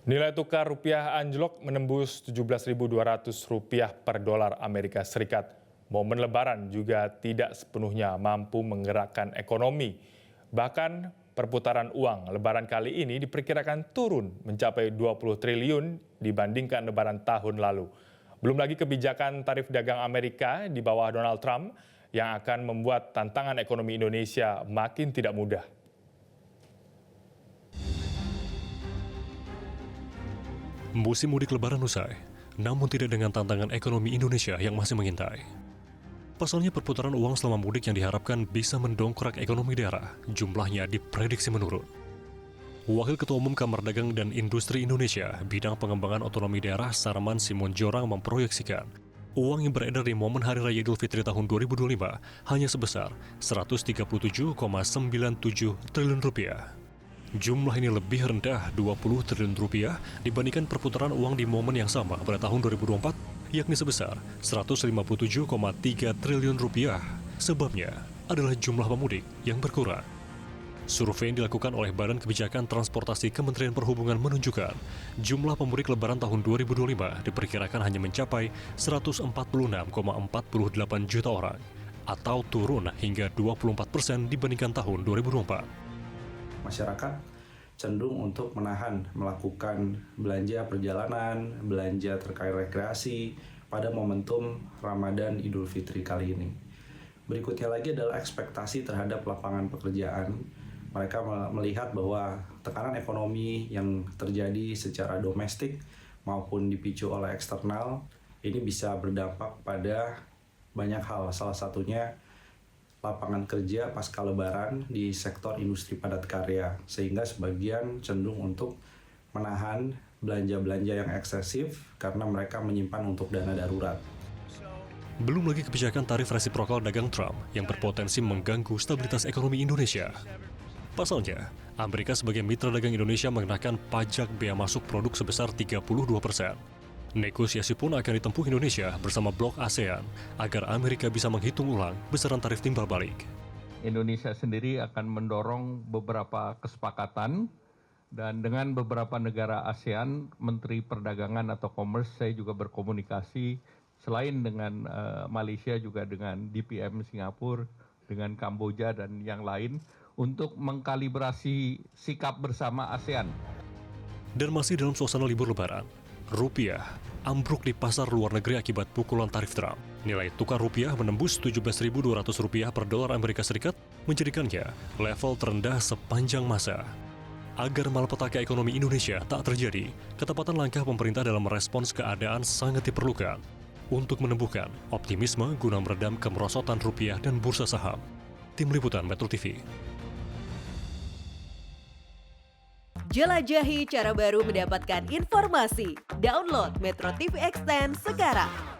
Nilai tukar rupiah anjlok menembus Rp17.200 per dolar Amerika Serikat. Momen Lebaran juga tidak sepenuhnya mampu menggerakkan ekonomi. Bahkan perputaran uang Lebaran kali ini diperkirakan turun mencapai 20 triliun dibandingkan Lebaran tahun lalu. Belum lagi kebijakan tarif dagang Amerika di bawah Donald Trump yang akan membuat tantangan ekonomi Indonesia makin tidak mudah. Musim mudik Lebaran usai, namun tidak dengan tantangan ekonomi Indonesia yang masih mengintai. Pasalnya perputaran uang selama mudik yang diharapkan bisa mendongkrak ekonomi daerah, jumlahnya diprediksi menurun. Wakil Ketua Umum Kamar Dagang dan Industri Indonesia, Bidang Pengembangan Otonomi Daerah Sarman Simonjorang memproyeksikan, uang yang beredar di momen Hari Raya Idul Fitri tahun 2025 hanya sebesar Rp137,97 triliun. Jumlah ini lebih rendah 20 triliun rupiah dibandingkan perputaran uang di momen yang sama pada tahun 2024, yakni sebesar 157,3 triliun rupiah. Sebabnya adalah jumlah pemudik yang berkurang. Survei yang dilakukan oleh Badan Kebijakan Transportasi Kementerian Perhubungan menunjukkan jumlah pemudik Lebaran tahun 2025 diperkirakan hanya mencapai 146,48 juta orang, atau turun hingga 24% dibandingkan tahun 2024. Masyarakat cenderung untuk menahan melakukan belanja perjalanan, belanja terkait rekreasi pada momentum Ramadan Idul Fitri kali ini. Berikutnya lagi adalah ekspektasi terhadap lapangan pekerjaan. Mereka melihat bahwa tekanan ekonomi yang terjadi secara domestik maupun dipicu oleh eksternal ini bisa berdampak pada banyak hal, salah satunya lapangan kerja pasca Lebaran di sektor industri padat karya, sehingga sebagian cenderung untuk menahan belanja-belanja yang eksesif karena mereka menyimpan untuk dana darurat. Belum lagi kebijakan tarif resiprokal dagang Trump yang berpotensi mengganggu stabilitas ekonomi Indonesia. Pasalnya, Amerika sebagai mitra dagang Indonesia mengenakan pajak bea masuk produk sebesar 32%. Negosiasi pun akan ditempuh Indonesia bersama blok ASEAN agar Amerika bisa menghitung ulang besaran tarif timbal balik. Indonesia sendiri akan mendorong beberapa kesepakatan dan dengan beberapa negara ASEAN, Menteri Perdagangan atau Commerce, saya juga berkomunikasi selain dengan Malaysia juga dengan DPM Singapura, dengan Kamboja dan yang lain untuk mengkalibrasi sikap bersama ASEAN. Dan masih dalam suasana libur Lebaran, rupiah ambruk di pasar luar negeri akibat pukulan tarif Trump. Nilai tukar rupiah menembus Rp17.200 per dolar Amerika Serikat, menjadikannya level terendah sepanjang masa. Agar malapetaka ekonomi Indonesia tak terjadi, ketepatan langkah pemerintah dalam merespons keadaan sangat diperlukan untuk menumbuhkan optimisme guna meredam kemerosotan rupiah dan bursa saham. Tim Liputan Metro TV. Jelajahi cara baru mendapatkan informasi. Download Metro TV Extend sekarang.